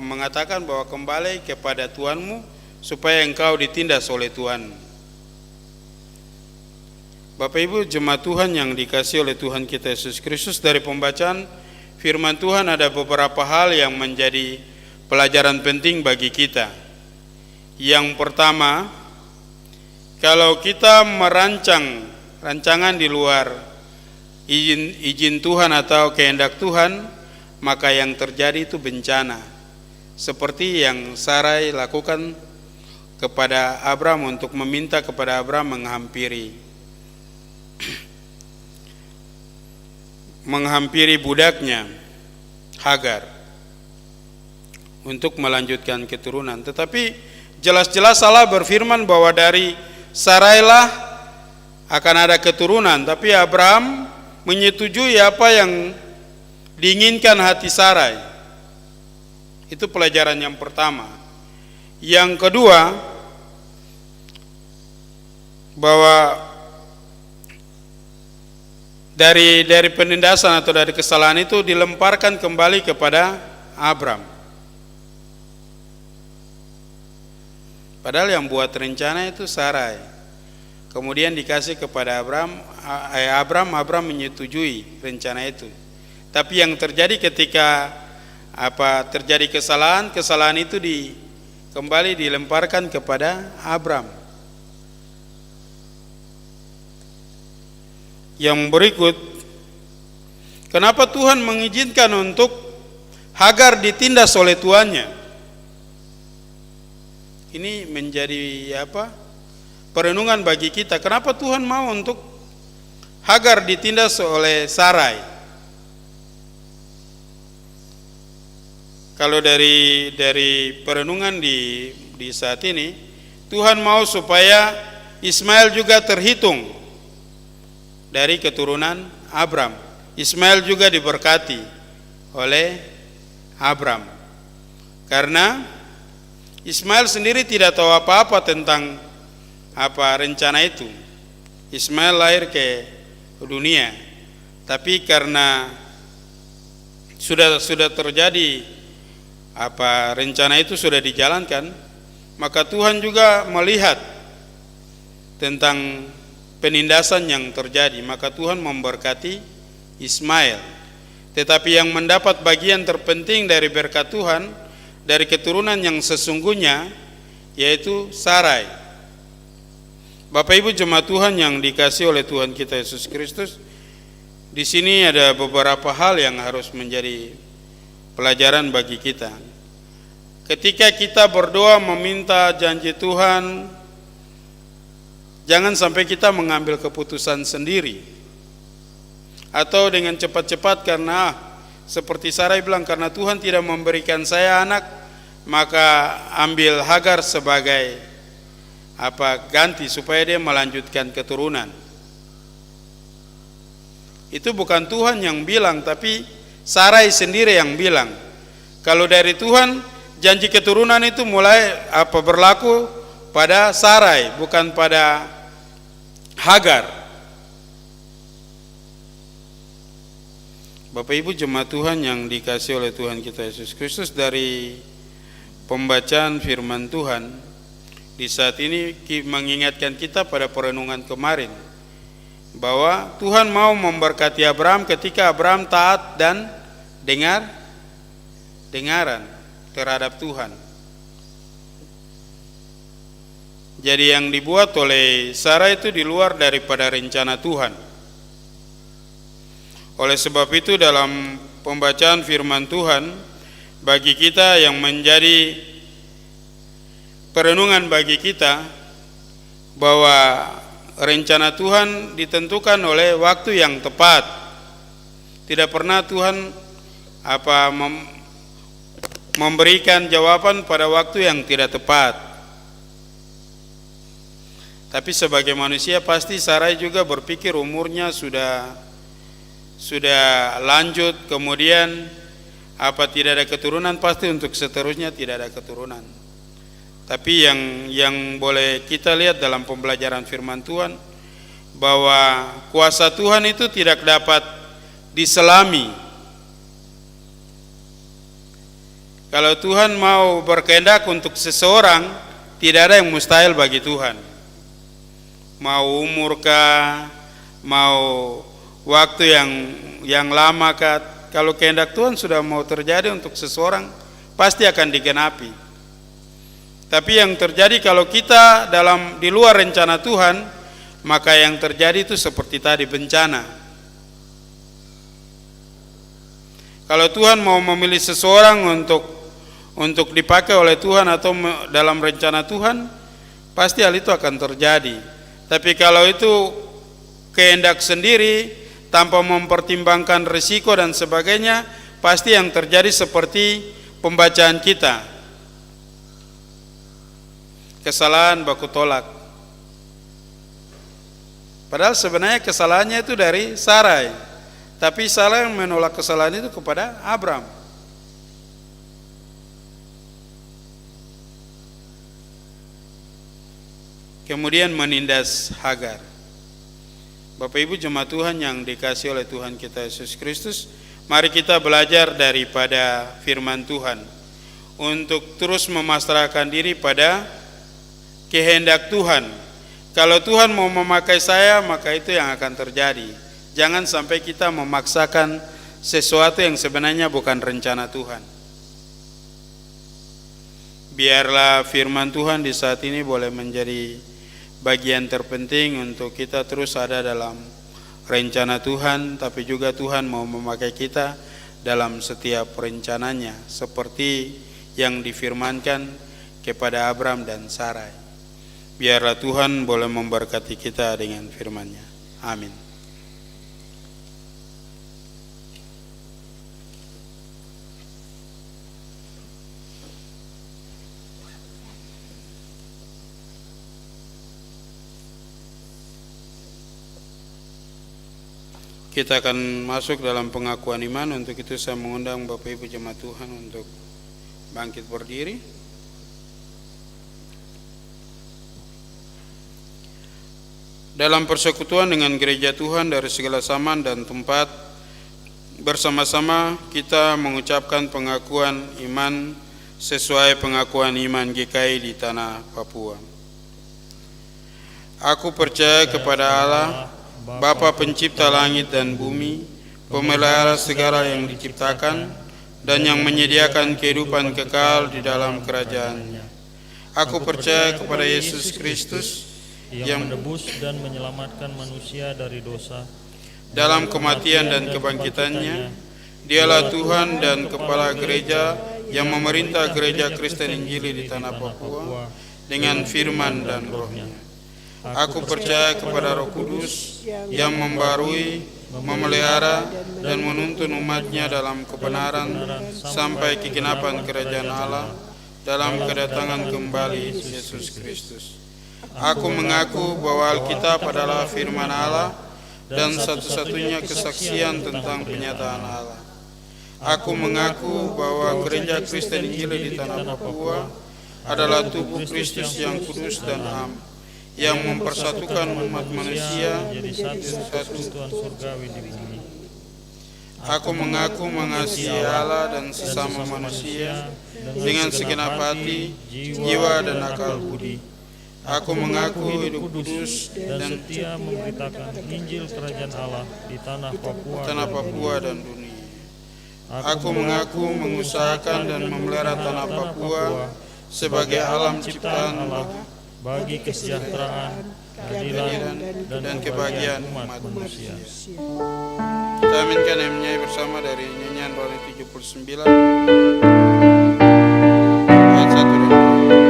mengatakan bahwa kembali kepada Tuhanmu supaya engkau ditindas oleh Tuhan. Bapak Ibu jemaat Tuhan yang dikasihi oleh Tuhan kita Yesus Kristus, dari pembacaan firman Tuhan ada beberapa hal yang menjadi pelajaran penting bagi kita. Yang pertama, kalau kita merancang rancangan di luar izin Tuhan atau kehendak Tuhan, maka yang terjadi itu bencana. Seperti yang Sarai lakukan kepada Abram untuk meminta kepada Abram menghampiri budaknya Hagar untuk melanjutkan keturunan. Tetapi jelas-jelas Allah berfirman bahwa dari Sarailah akan ada keturunan, tapi Abram menyetujui apa yang diinginkan hati Sarai. Itu pelajaran yang pertama. Yang kedua, bahwa dari penindasan atau dari kesalahan itu dilemparkan kembali kepada Abram. Padahal yang buat rencana itu Sarai. Kemudian dikasih kepada Abram menyetujui rencana itu. Tapi yang terjadi ketika terjadi kesalahan itu kembali dilemparkan kepada Abram. Yang berikut, kenapa Tuhan mengizinkan untuk Hagar ditindas oleh tuannya? Ini menjadi perenungan bagi kita. Kenapa Tuhan mau untuk Hagar ditindas oleh Sarai? Kalau dari perenungan di saat ini, Tuhan mau supaya Ismail juga terhitung dari keturunan Abram. Ismail juga diberkati oleh Abram. Karena Ismail sendiri tidak tahu apa-apa tentang rencana itu. Ismail lahir ke dunia, tapi karena sudah terjadi rencana itu sudah dijalankan, maka Tuhan juga melihat tentang penindasan yang terjadi, maka Tuhan memberkati Ismail. Tetapi yang mendapat bagian terpenting dari berkat Tuhan, dari keturunan yang sesungguhnya, yaitu Sarai. Bapak Ibu jemaat Tuhan yang dikasihi oleh Tuhan kita Yesus Kristus, di sini ada beberapa hal yang harus menjadi pelajaran bagi kita. Ketika kita berdoa meminta janji Tuhan, jangan sampai kita mengambil keputusan sendiri, atau dengan cepat-cepat karena seperti Sarai bilang, karena Tuhan tidak memberikan saya anak, maka ambil Hagar sebagai ganti supaya dia melanjutkan keturunan. Itu bukan Tuhan yang bilang, tapi Sarai sendiri yang bilang. Kalau dari Tuhan, janji keturunan itu mulai berlaku pada Sarai, bukan pada Hagar. Bapak Ibu jemaat Tuhan yang dikasihi oleh Tuhan kita Yesus Kristus, dari pembacaan firman Tuhan di saat ini mengingatkan kita pada perenungan kemarin, bahwa Tuhan mau memberkati Abraham ketika Abraham taat dan dengaran terhadap Tuhan. Jadi yang dibuat oleh Sarah itu di luar daripada rencana Tuhan. Oleh sebab itu dalam pembacaan firman Tuhan, bagi kita yang menjadi perenungan bagi kita, bahwa rencana Tuhan ditentukan oleh waktu yang tepat. Tidak pernah Tuhan memberikan jawaban pada waktu yang tidak tepat. Tapi sebagai manusia pasti Sarai juga berpikir umurnya sudah lanjut, kemudian tidak ada keturunan, pasti untuk seterusnya tidak ada keturunan. Tapi yang boleh kita lihat dalam pembelajaran firman Tuhan, bahwa kuasa Tuhan itu tidak dapat diselami. Kalau Tuhan mau berkehendak untuk seseorang, tidak ada yang mustahil bagi Tuhan. Mau umur kah, mau waktu yang lama kah, kalau kehendak Tuhan sudah mau terjadi untuk seseorang, pasti akan digenapi. Tapi yang terjadi kalau kita di luar rencana Tuhan, maka yang terjadi itu seperti tadi, bencana. Kalau Tuhan mau memilih seseorang untuk dipakai oleh Tuhan atau dalam rencana Tuhan, pasti hal itu akan terjadi. Tapi kalau itu kehendak sendiri tanpa mempertimbangkan risiko dan sebagainya, pasti yang terjadi seperti pembacaan kita. Kesalahan baku tolak. Padahal sebenarnya kesalahannya itu dari Sarai, tapi Sarai yang menolak kesalahan itu kepada Abram. Kemudian menindas Hagar. Bapak Ibu jemaat Tuhan yang dikasihi oleh Tuhan kita Yesus Kristus, mari kita belajar daripada firman Tuhan untuk terus memasrahkan diri pada kehendak Tuhan. Kalau Tuhan mau memakai saya, maka itu yang akan terjadi. Jangan sampai kita memaksakan sesuatu yang sebenarnya bukan rencana Tuhan. Biarlah firman Tuhan di saat ini boleh menjadi bagian terpenting untuk kita terus ada dalam rencana Tuhan, tapi juga Tuhan mau memakai kita dalam setiap rencananya, seperti yang difirmankan kepada Abram dan Sarai. Biarlah Tuhan boleh memberkati kita dengan firman-Nya. Amin. Kita akan masuk dalam pengakuan iman. Untuk itu saya mengundang Bapak Ibu jemaat Tuhan untuk bangkit berdiri. Dalam persekutuan dengan gereja Tuhan dari segala zaman dan tempat, bersama-sama kita mengucapkan pengakuan iman sesuai pengakuan iman GKI di tanah Papua. Aku percaya kepada Allah, Bapa pencipta langit dan bumi, pemelihara segala yang diciptakan, dan yang menyediakan kehidupan kekal di dalam kerajaan-Nya. Aku percaya kepada Yesus Kristus, yang menebus dan menyelamatkan manusia dari dosa. Dalam kematian dan kebangkitannya, Dialah Tuhan dan Kepala Gereja yang memerintah Gereja Kristen Injili di tanah Papua dengan firman dan roh-Nya. Aku percaya kepada Roh Kudus yang membarui, memelihara, dan menuntun umat-Nya dalam kebenaran sampai kegenapan kerajaan Allah dalam kedatangan kembali Yesus Kristus. Aku mengaku bahwa Alkitab adalah firman Allah dan satu-satunya kesaksian tentang penyataan Allah. Aku mengaku bahwa Gereja Kristen Injili di tanah Papua adalah tubuh Kristus yang kudus dan am, yang mempersatukan umat manusia jadi satu Tuhan surgawi di bumi. Aku mengaku mengasihi Allah dan sesama manusia dengan segenap hati, jiwa, dan akal budi. Aku mengaku hidup kudus dan setia memberitakan Injil Kerajaan Allah di tanah Papua dan dunia. Aku mengaku mengusahakan dan memelihara tanah Papua sebagai alam ciptaan Allah bagi kesejahteraan, keadilan, dan kebahagiaan umat manusia. Kita aminkan yang menyanyi bersama dari nyanyian Rohani 79 ayat 1 dan 2.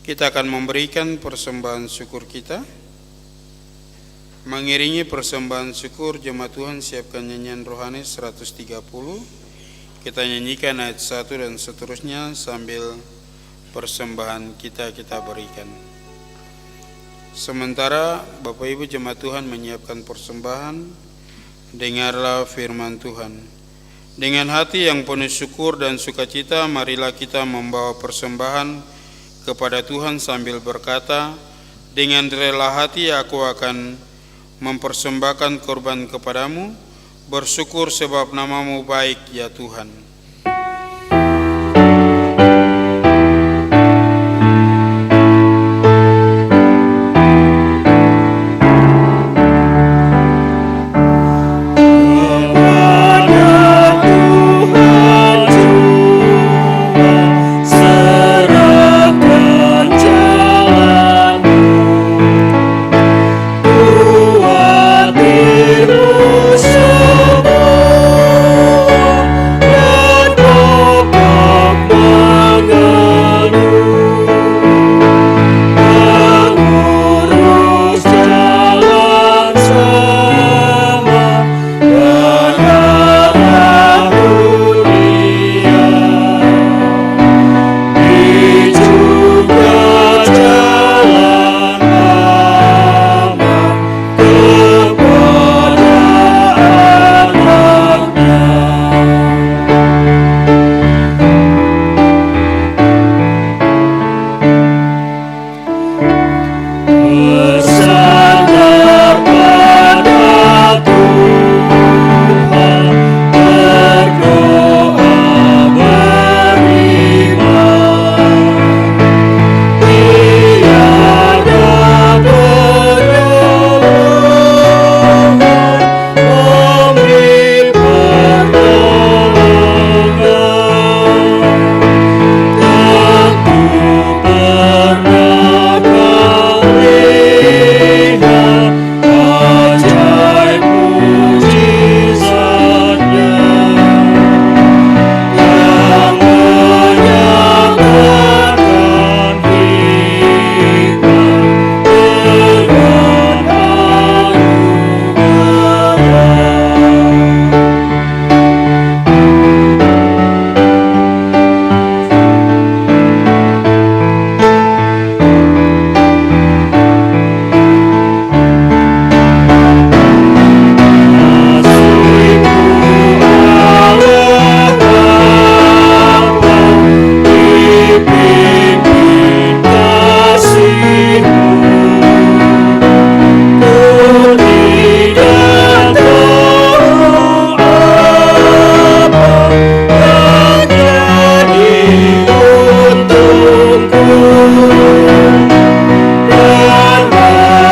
Kita akan memberikan persembahan syukur kita. Mengiringi persembahan syukur, jemaat Tuhan siapkan nyanyian rohani 130. Kita nyanyikan ayat 1 dan seterusnya sambil persembahan kita berikan. Sementara Bapak Ibu jemaat Tuhan menyiapkan persembahan, dengarlah firman Tuhan. Dengan hati yang penuh syukur dan sukacita, marilah kita membawa persembahan kepada Tuhan sambil berkata, dengan rela hati aku akan mempersembahkan korban kepadamu, bersyukur sebab namamu baik ya Tuhan. Kepada Tuhan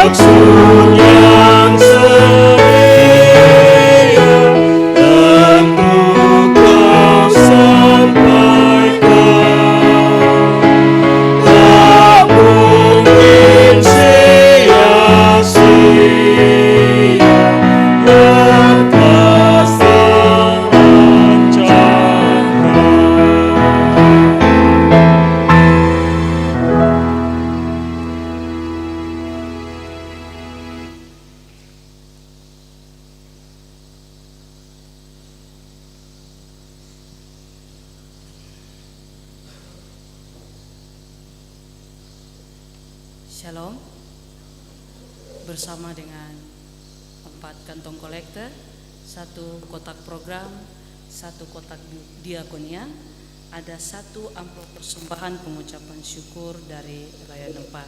maksud yang setia tentu kau sampaikan, tak mungkin sia-sia yang telah Shalom. Bersama dengan 4 kantong kolektor, 1 kotak program, 1 kotak diakonia, ada 1 amplop persembahan pengucapan syukur dari Layan 4.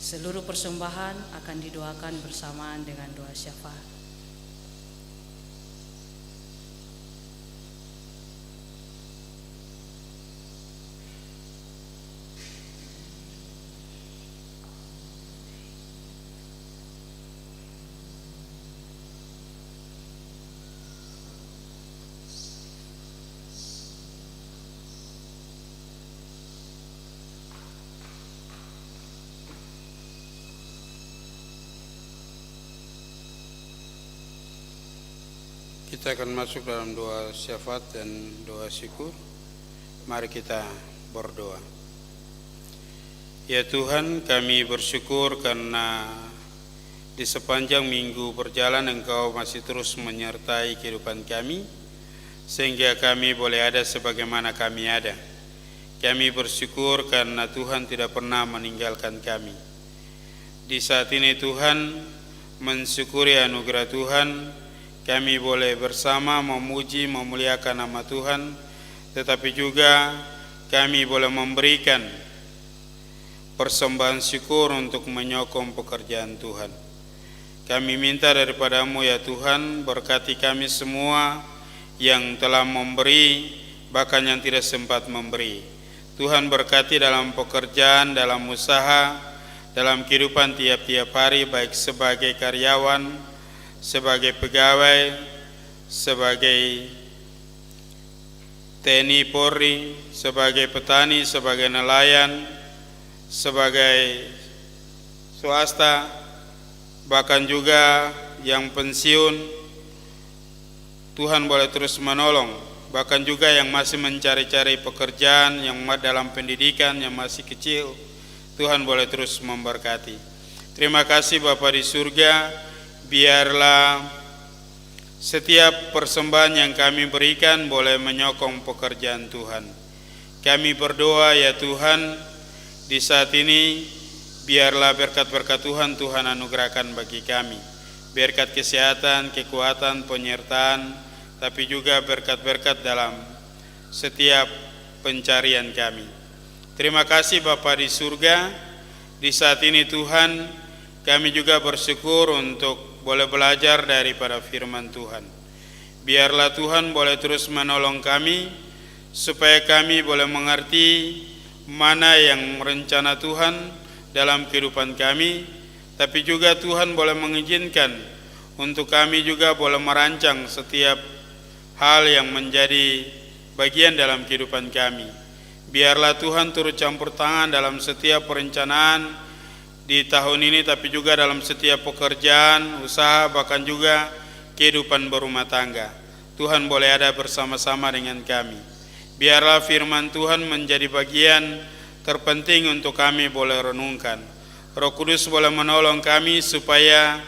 Seluruh persembahan akan didoakan bersamaan dengan doa syafaat. Kita akan masuk dalam doa syafaat dan doa syukur. Mari kita berdoa. Ya Tuhan, kami bersyukur karena di sepanjang minggu berjalan Engkau masih terus menyertai kehidupan kami, sehingga kami boleh ada sebagaimana kami ada. Kami bersyukur karena Tuhan tidak pernah meninggalkan kami. Di saat ini Tuhan, mensyukuri anugerah Tuhan, kami boleh bersama memuji, memuliakan nama Tuhan, tetapi juga kami boleh memberikan persembahan syukur untuk menyokong pekerjaan Tuhan. Kami minta daripada-Mu ya Tuhan, berkati kami semua yang telah memberi, bahkan yang tidak sempat memberi. Tuhan berkati dalam pekerjaan, dalam usaha, dalam kehidupan tiap-tiap hari, baik sebagai karyawan, sebagai pegawai, sebagai TNI Polri, sebagai petani, sebagai nelayan, sebagai swasta, bahkan juga yang pensiun. Tuhan boleh terus menolong, bahkan juga yang masih mencari-cari pekerjaan, yang dalam pendidikan, yang masih kecil, Tuhan boleh terus memberkati. Terima kasih Bapa di surga. Biarlah setiap persembahan yang kami berikan boleh menyokong pekerjaan Tuhan. Kami berdoa ya Tuhan, di saat ini biarlah berkat-berkat Tuhan anugerahkan bagi kami. Berkat kesehatan, kekuatan, penyertaan, tapi juga berkat-berkat dalam setiap pencarian kami. Terima kasih Bapa di surga. Di saat ini Tuhan, kami juga bersyukur untuk boleh belajar daripada firman Tuhan. Biarlah Tuhan boleh terus menolong kami, supaya kami boleh mengerti mana yang rencana Tuhan dalam kehidupan kami, tapi juga Tuhan boleh mengizinkan untuk kami juga boleh merancang setiap hal yang menjadi bagian dalam kehidupan kami. Biarlah Tuhan turut campur tangan dalam setiap perencanaan di tahun ini, tapi juga dalam setiap pekerjaan, usaha, bahkan juga kehidupan berumah tangga. Tuhan boleh ada bersama-sama dengan kami. Biarlah firman Tuhan menjadi bagian terpenting untuk kami boleh renungkan. Roh Kudus boleh menolong kami supaya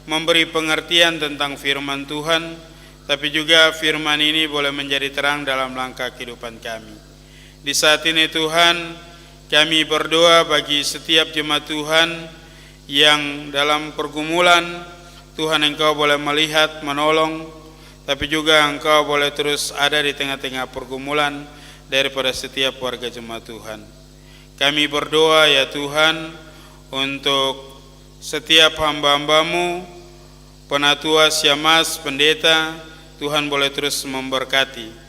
memberi pengertian tentang firman Tuhan, tapi juga firman ini boleh menjadi terang dalam langkah kehidupan kami. Di saat ini Tuhan, kami berdoa bagi setiap jemaat Tuhan yang dalam pergumulan. Tuhan, Engkau boleh melihat, menolong, tapi juga Engkau boleh terus ada di tengah-tengah pergumulan daripada setiap warga jemaat Tuhan. Kami berdoa ya Tuhan untuk setiap hamba-hamba-Mu, penatua, syamaz, pendeta. Tuhan boleh terus memberkati.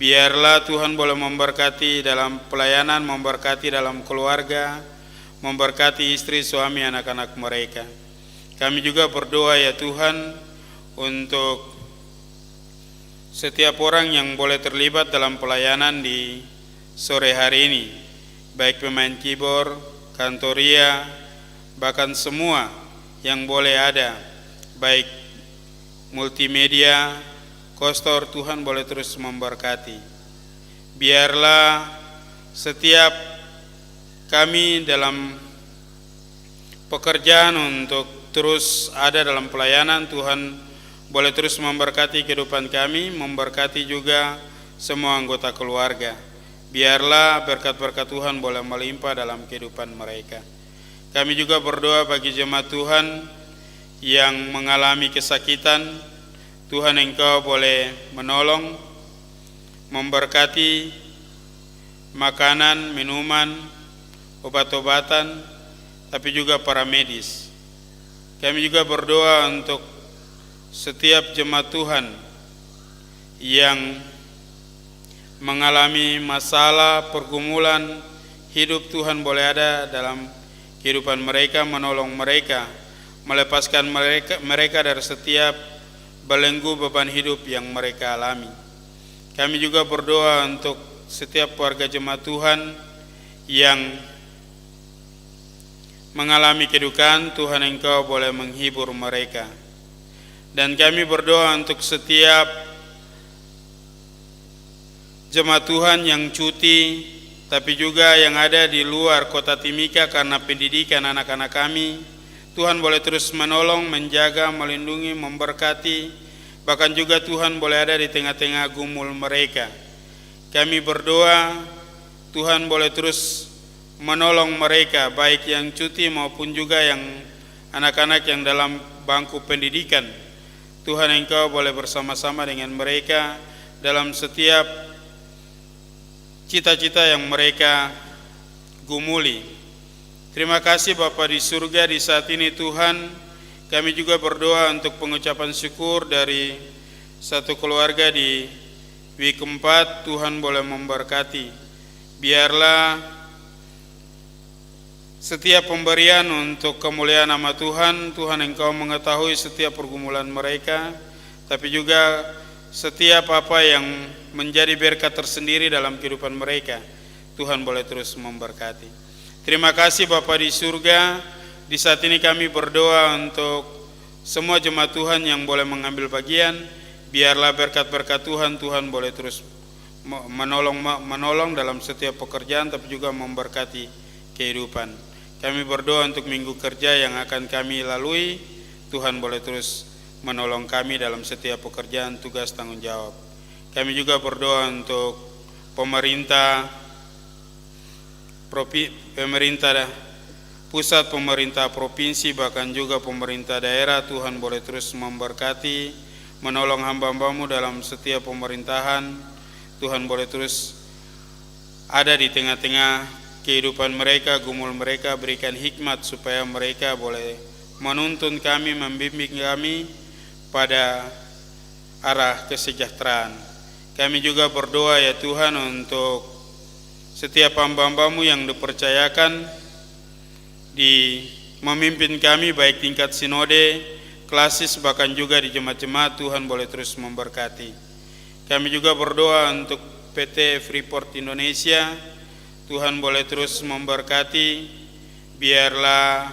Biarlah Tuhan boleh memberkati dalam pelayanan, memberkati dalam keluarga, memberkati istri, suami, anak-anak mereka. Kami juga berdoa ya Tuhan untuk setiap orang yang boleh terlibat dalam pelayanan di sore hari ini, baik pemain keyboard, kantoria, bahkan semua yang boleh ada, baik multimedia, kostor, Tuhan boleh terus memberkati. Biarlah setiap kami dalam pekerjaan untuk terus ada dalam pelayanan, Tuhan boleh terus memberkati kehidupan kami, memberkati juga semua anggota keluarga. Biarlah berkat-berkat Tuhan boleh melimpah dalam kehidupan mereka. Kami juga berdoa bagi jemaat Tuhan yang mengalami kesakitan. Tuhan, Engkau boleh menolong, memberkati makanan, minuman, obat-obatan, tapi juga para medis. Kami juga berdoa untuk setiap jemaat Tuhan yang mengalami masalah, pergumulan hidup, Tuhan boleh ada dalam kehidupan mereka, menolong mereka, melepaskan mereka dari setiap belenggu beban hidup yang mereka alami. Kami juga berdoa untuk setiap keluarga jemaat Tuhan yang mengalami kedukaan, Tuhan, Engkau boleh menghibur mereka. Dan kami berdoa untuk setiap jemaat Tuhan yang cuti, tapi juga yang ada di luar kota Timika karena pendidikan anak-anak kami. Tuhan boleh terus menolong, menjaga, melindungi, memberkati, bahkan juga Tuhan boleh ada di tengah-tengah gumul mereka. Kami berdoa, Tuhan boleh terus menolong mereka, baik yang cuti maupun juga yang anak-anak yang dalam bangku pendidikan. Tuhan, Engkau boleh bersama-sama dengan mereka dalam setiap cita-cita yang mereka gumuli. Terima kasih Bapa di surga, di saat ini Tuhan, kami juga berdoa untuk pengucapan syukur dari satu keluarga di week 4. Tuhan boleh memberkati. Biarlah setiap pemberian untuk kemuliaan nama Tuhan, Tuhan, Engkau mengetahui setiap pergumulan mereka, tapi juga setiap apa yang menjadi berkat tersendiri dalam kehidupan mereka, Tuhan boleh terus memberkati. Terima kasih Bapa di surga, di saat ini kami berdoa untuk semua jemaat Tuhan yang boleh mengambil bagian. Biarlah berkat-berkat Tuhan, Tuhan boleh terus menolong dalam setiap pekerjaan, tapi juga memberkati kehidupan. Kami berdoa untuk minggu kerja yang akan kami lalui, Tuhan boleh terus menolong kami dalam setiap pekerjaan, tugas, tanggung jawab. Kami juga berdoa untuk pemerintah pusat, pemerintah provinsi, bahkan juga pemerintah daerah. Tuhan boleh terus memberkati, menolong hamba-Hambamu dalam setiap pemerintahan. Tuhan boleh terus ada di tengah-tengah kehidupan mereka, gumul mereka, berikan hikmat supaya mereka boleh menuntun kami, membimbing kami pada arah kesejahteraan. Kami juga berdoa ya Tuhan untuk setiap hamba-Hambamu yang dipercayakan di memimpin kami, baik tingkat sinode, klasis, bahkan juga di jemaat-jemaat. Tuhan boleh terus memberkati. Kami juga berdoa untuk PT Freeport Indonesia. Tuhan boleh terus memberkati. Biarlah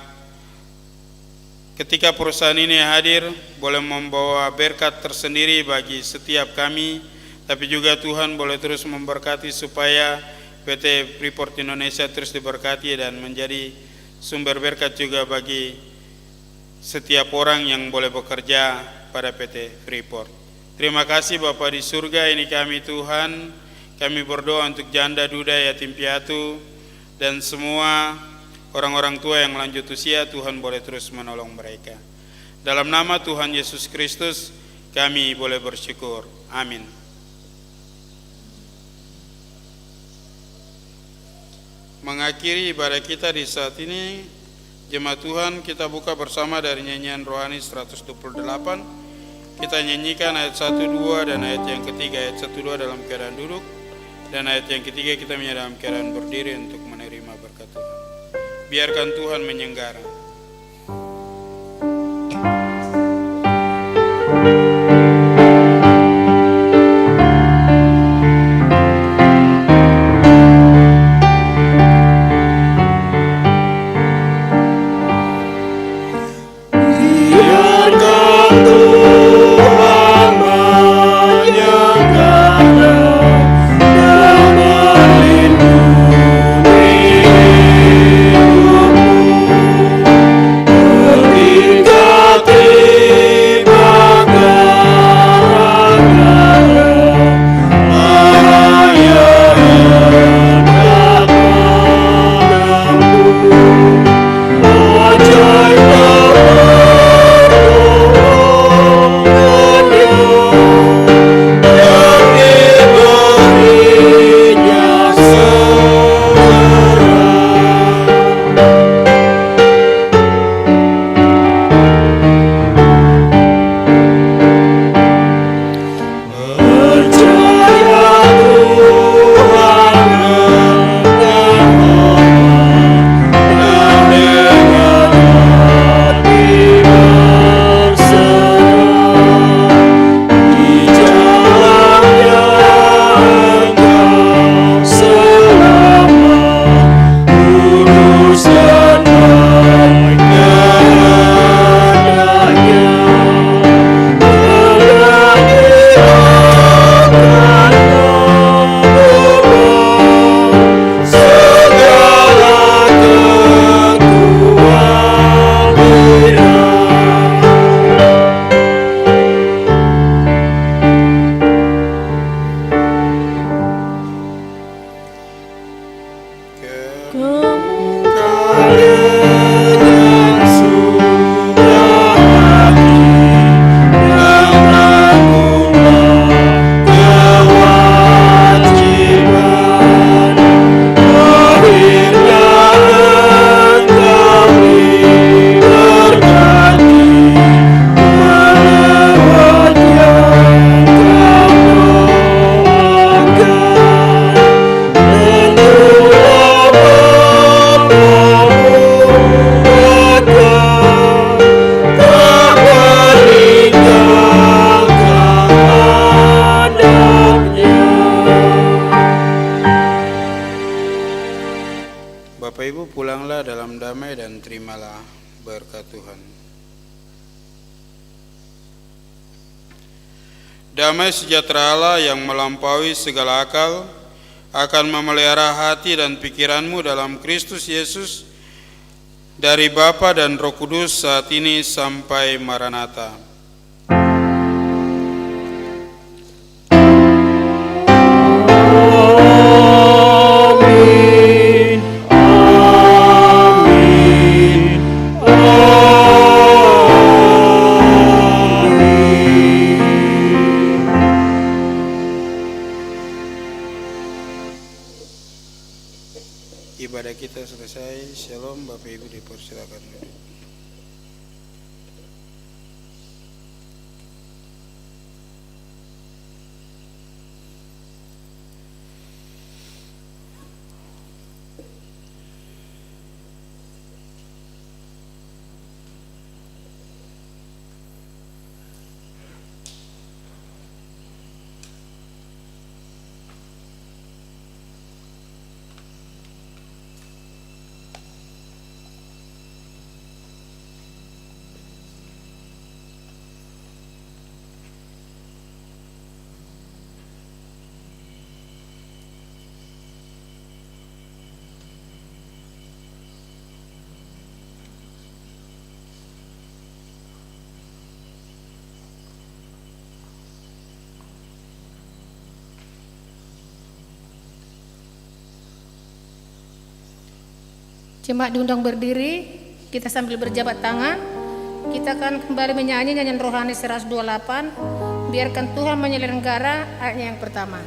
ketika perusahaan ini hadir boleh membawa berkat tersendiri bagi setiap kami, tapi juga Tuhan boleh terus memberkati supaya PT Freeport Indonesia terus diberkati dan menjadi sumber berkat juga bagi setiap orang yang boleh bekerja pada PT Freeport. Terima kasih Bapa di surga, ini kami Tuhan. Kami berdoa untuk janda, duda, yatim piatu, dan semua orang-orang tua yang lanjut usia. Tuhan boleh terus menolong mereka. Dalam nama Tuhan Yesus Kristus kami boleh bersyukur. Amin. Mengakhiri ibadah kita di saat ini, jemaat Tuhan, kita buka bersama dari nyanyian rohani 128. Kita nyanyikan ayat 1, 2 dan ayat yang ketiga. Ayat 1, 2 dalam keadaan duduk, dan ayat yang ketiga kita dalam keadaan berdiri untuk menerima berkat Tuhan. Biarkan Tuhan menyenggara. Bapak Ibu, pulanglah dalam damai dan terimalah berkat Tuhan. Damai sejahtera Allah yang melampaui segala akal akan memelihara hati dan pikiranmu dalam Kristus Yesus dari Bapa dan Roh Kudus saat ini sampai Maranatha. Ibadah kita selesai. Shalom. Bapak Ibu dipersilakan duduk. Jemaat diundang berdiri, kita sambil berjabat tangan, kita akan kembali menyanyi nyanyian rohani 128, biarkan Tuhan menyelenggara ayatnya yang pertama.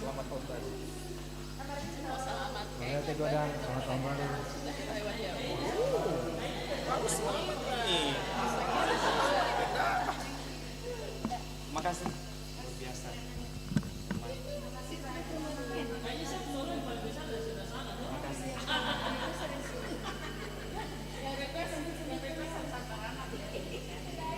Selamat tahun baru. Selamat tahun baru.